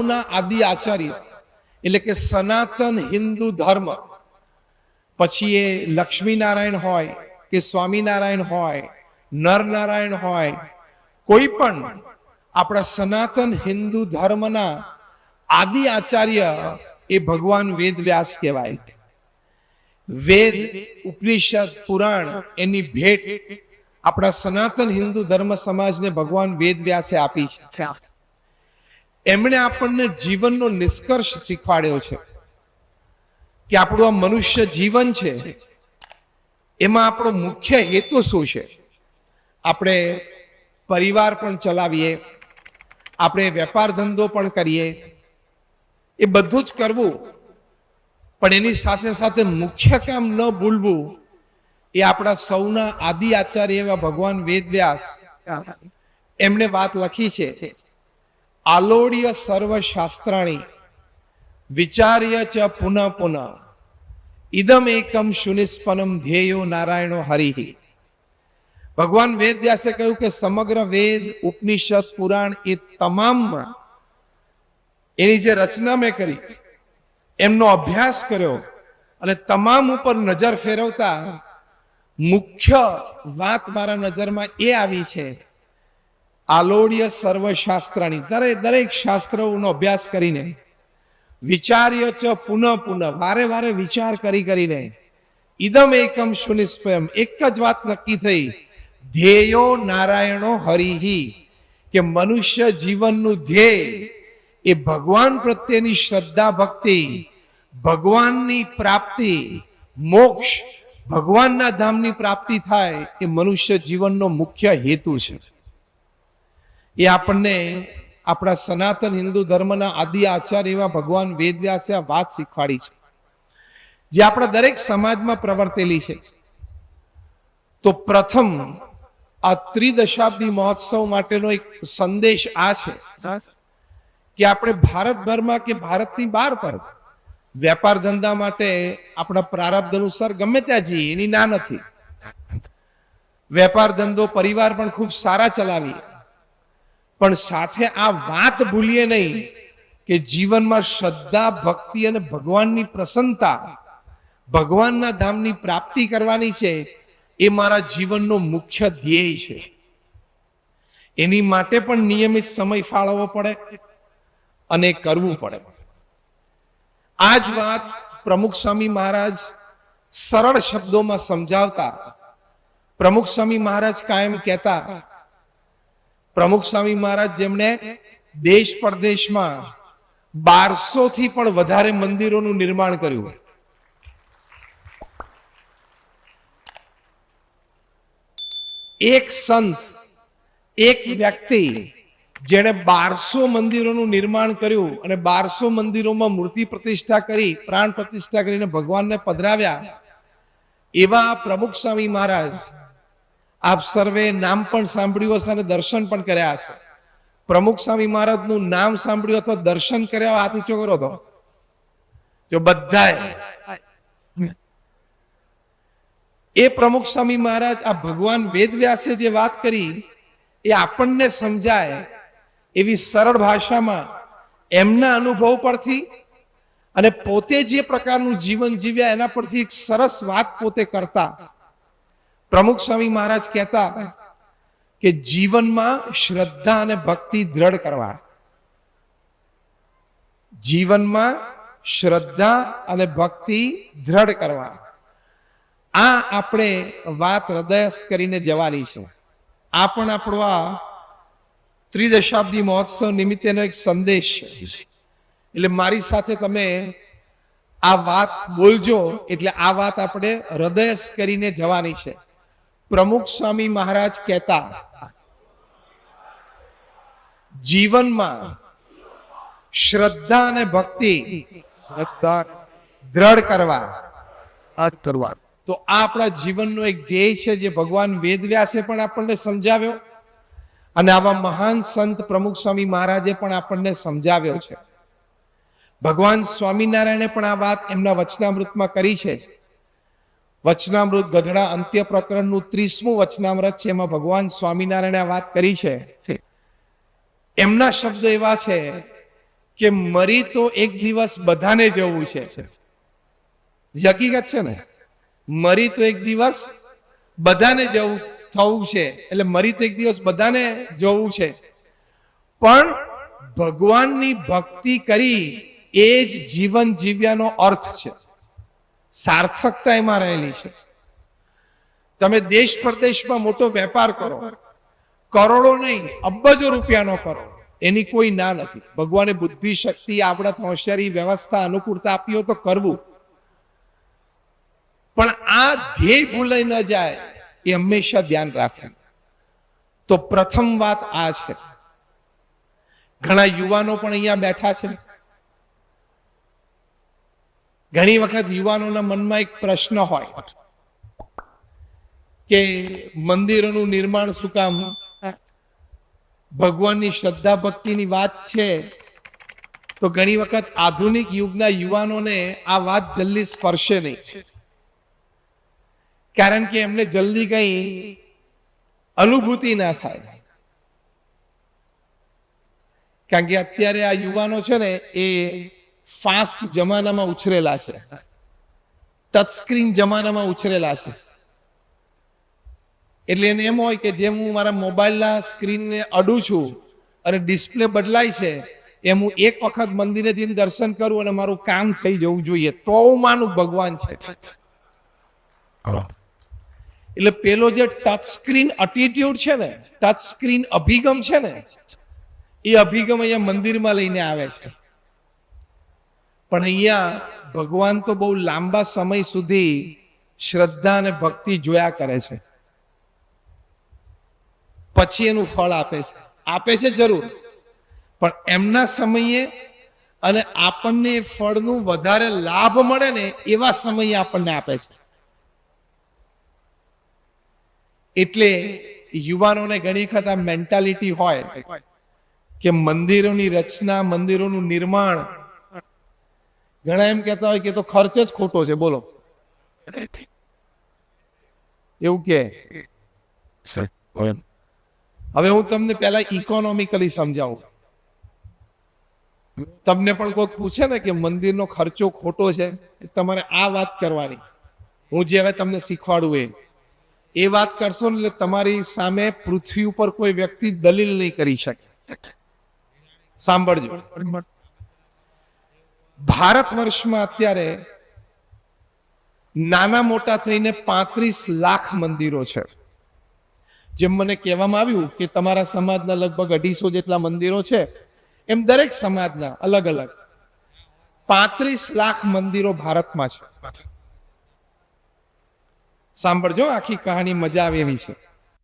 સૌના આદિ આચાર્ય એટલે કે સનાતન હિન્દુ ધર્મ, પછી એ લક્ષ્મીનારાયણ હોય કે સ્વામિનારાયણ હોય, નરનારાયણ હોય, કોઈ પણ આપણા સનાતન હિન્દુ ધર્મના આદિ આચાર્ય એ ભગવાન વેદ વ્યાસ કહેવાય. વેદ, ઉપનિષદ, પુરાણ એની ભેટ આપણા સનાતન હિન્દુ ધર્મ સમાજને ભગવાન વેદ વ્યાસે આપી છે. એમણે આપણને જીવનનો નિષ્કર્ષ શીખવાડ્યો છે કે આપણું આ મનુષ્ય જીવન છે એમાં આપણો મુખ્ય હેતુ શું છે. આપણે પરિવાર પણ ચલાવીએ, આપણે વેપાર ધંધો પણ કરીએ, એ બધું જ કરવું, પણ એની સાથે સાથે મુખ્ય કામ ન ભૂલવું. એ આપણા સૌના આદિ આચાર્ય એવા ભગવાન વેદ વ્યાસ એમણે વાત લખી છે. આલોડ્ય સર્વ શાસ્ત્રાણી વિચાર્ય ચ પુનઃ પુનઃ ઇદમ એકમ શુનિસ્પનમ ધ્યેયો નારાયણો હરિ. ભગવાન વેદ વ્યાસે કહ્યું કે સમગ્ર વેદ, ઉપનિષદ, પુરાણ એ તમામમાં એની જે રચના મેં કરી, એમનો અભ્યાસ કર્યો અને તમામ ઉપર નજર ફેરવતા મુખ્ય વાત મારા નજરમાં એ આવી છે, આલોડ્ય સર્વ શાસ્ત્રાણી, દરેક શાસ્ત્રોનો અભ્યાસ કરીને, વિચાર્ય ચ પુનઃ પુનઃ, વારે વારે વિચાર કરીને, ઇદમ એકમ શુનિસ્પયમ, એક જ વાત નક્કી થઈ, ધ્યેયો નારાયણો હરિહિ, કે મનુષ્ય જીવનનું ધ્યેય એ ભગવાન પ્રત્યેની શ્રદ્ધા ભક્તિ, ભગવાનની પ્રાપ્તિ, મોક્ષ, ભગવાનના ધામની પ્રાપ્તિ થાય એ મનુષ્ય જીવનનો મુખ્ય હેતુ છે. એ આપણને આપણા સનાતન હિન્દુ ધર્મના આદિ આચાર્ય એવા ભગવાન વેદ વ્યાસે આ વાત શીખવાડી છે, જે આપણા દરેક સમાજમાં પ્રવર્તેલી છે. તો પ્રથમ આ ત્રિદશાબ્દી મહોત્સવ માટેનો એક સંદેશ આ છે કે આપણે ભારતભરમાં કે ભારતની બહાર પર વેપાર ધંધા માટે આપણા પ્રારબ્ધ અનુસાર ગમે ત્યાં જઈએ, એની ના નથી. વેપાર ધંધો, પરિવાર પણ ખૂબ સારા ચલાવીએ, પણ સાથે આ વાત ભૂલીએ નહીં કે જીવનમાં શ્રદ્ધા, ભક્તિ અને ભગવાનની પ્રસન્નતા, ભગવાનના ધામની પ્રાપ્તિ કરવાની છે. એ મારા જીવનનો મુખ્ય ધ્યેય છે. એની માટે પણ નિયમિત સમય ફાળવવો પડે અને કરવું પડે. આ જ વાત પ્રમુખ સ્વામી મહારાજ સરળ શબ્દોમાં સમજાવતા. પ્રમુખ સ્વામી મહારાજ કાયમ કહેતા, પ્રમુખ સ્વામી મહારાજ જેમણે દેશ પરદેશમાં 1200 થી પણ વધારે મંદિરોનું નિર્માણ કર્યું. એક સંત, એક વ્યક્તિ જેણે 1200 મંદિરોનું નિર્માણ કર્યું અને 1200 મંદિરોમાં મૂર્તિ પ્રતિષ્ઠા કરી, પ્રાણ પ્રતિષ્ઠા કરીને ભગવાનને પધરાવ્યા, એવા પ્રમુખ સ્વામી મહારાજ આપ સર્વે નામ પણ સાંભળ્યું હશે અને દર્શન પણ કર્યા હશે. પ્રમુખ સ્વામી મહારાજનું નામ સાંભળ્યું અથવા દર્શન કર્યા, હાથ ઊંચો કરો તો જો બધાએ. એ પ્રમુખ સ્વામી મહારાજ આ ભગવાન વેદ વ્યાસે જે વાત કરી એ આપણને સમજાય એવી સરળ ભાષામાં એમના અનુભવ પરથી અને પોતે જે પ્રકારનું જીવન જીવ્યા એના પરથી એક સરસ વાત પોતે કરતા. પ્રમુખ સ્વામી મહારાજ કહેતા કે જીવનમાં શ્રદ્ધા અને ભક્તિ દ્રઢ કરવા, જીવનમાં શ્રદ્ધા અને ભક્તિ દ્રઢ કરવા, આ આપણે વાત હૃદયસ્થ કરીને જવાની છે. આ પણ આપણો આ ત્રિદશાબ્દી મહોત્સવ નિમિત્તેનો એક સંદેશ છે. એટલે મારી સાથે તમે આ વાત બોલજો, એટલે આ વાત આપણે હૃદયસ્થ કરીને જવાની છે. પ્રમુખ સ્વામી મહારાજ કહેતા, જીવનમાં શ્રદ્ધા અને ભક્તિ દ્રઢ કરવા. તો આ આપણા જીવનનો એક ધ્યેય છે, જે ભગવાન વેદ વ્યાસે પણ આપણને સમજાવ્યો અને આવા મહાન સંત પ્રમુખ સ્વામી મહારાજે પણ આપણને સમજાવ્યો છે. ભગવાન સ્વામિનારાયણે પણ આ વાત એમના વચનામૃતમાં કરી છે. વચનામૃત ગઢડા અંત્ય પ્રકરણનું 30મું વચનામૃત છે, એમાં ભગવાન સ્વામિનારાયણે આ વાત કરી છે. એમના શબ્દો એવા છે કે મરી તો એક દિવસ બધાને જવું છે, હકીકત છે ને, મરી તો એક દિવસ બધાને જવું થવું છે, એટલે મરી તો એક દિવસ બધાને જવું છે, પણ ભગવાનની ભક્તિ કરી એ જ જીવન જીવ્યાનો અર્થ છે, સાર્થકતા એમાં રહેલી છે. તમે દેશ પ્રદેશમાં મોટો વેપાર કરો, કરોડો નહીં અબજો રૂપિયાનો કરો, એની કોઈ ના નથી. ભગવાને બુદ્ધિ શક્તિ આવડત હોશિયારી વ્યવસ્થા અનુકૂળતા આપી હોય તો કરવું, પણ આ ધ્યેય ભૂલાઈ ન જાય એ હંમેશા ધ્યાન રાખવું. તો પ્રથમ વાત આ છે. ઘણા યુવાનો પણ અહીંયા બેઠા છે. ઘણી વખત યુવાનોના મનમાં એક પ્રશ્ન હોય કે મંદિરોનું નિર્માણ શું કામ? ભગવાનની શ્રદ્ધા ભક્તિની વાત છે તો ઘણી વખત આધુનિક યુગના યુવાનોને આ વાત જલ્દી સ્પર્શે નહીં, કારણ કે એમને જલ્દી કઈ અનુભૂતિ ના થાય. કારણ કે અત્યારે આ યુવાનો છે ને એ ફાસ્ટ જમાનામાં ઉછરેલા છે, ટચસ્ક્રીન જમાનામાં ઉછરેલા છે. એટલે એને એમ હોય કે જેમ હું મારા મોબાઈલના સ્ક્રીનને અડું છું અને ડિસ્પ્લે બદલાય છે, એમ હું એક વખત મંદિરે જઈને દર્શન કરું અને મારું કામ થઈ જવું જોઈએ તો હું માનું ભગવાન છે. એટલે પેલો જે ટચ સ્ક્રીન એટીટ્યુડ છે ને, ટચ સ્ક્રીન અભિગમ છે ને, એ અભિગમ અહીંયા મંદિરમાં લઈને આવે છે. પણ અહીંયા ભગવાન તો બહુ લાંબા સમય સુધી શ્રદ્ધા અને ભક્તિ જોયા કરે છે, પછી એનું ફળ આપે છે જરૂર, પણ એમના સમયે અને આપણને ફળનું વધારે લાભ મળે ને એવા સમયે આપણને આપે છે. એટલે યુવાનોને ઘણી વખત આ મેન્ટાલિટી હોય કે મંદિરોની રચના, મંદિરોનું નિર્માણ, ઘણા એમ કહેતા હોય કે તો ખર્ચ જ ખોટો છે. બોલો, એવું કે હવે હું તમને પહેલા ઇકોનોમિકલી સમજાવું. તમને પણ કોઈક પૂછે ને કે મંદિરનો ખર્ચો ખોટો છે, તમારે આ વાત કરવાની. હું જે હવે તમને શીખવાડું એ વાત કરશો ને એટલે તમારી સામે પૃથ્વી ઉપર કોઈ વ્યક્તિ દલીલ નહીં કરી શકે. સાંભળજો, ભારત વર્ષમાં અત્યારે નાના મોટા થઈને 35 લાખ મંદિરો છે. જેમ મને કહેવામાં આવ્યું કે તમારા સમાજના લગભગ 250 જેટલા મંદિરો છે, એમ દરેક સમાજના અલગ અલગ 35 લાખ મંદિરો ભારતમાં છે. સાંભળજો, આખી કહાની મજા આવે એવી છે.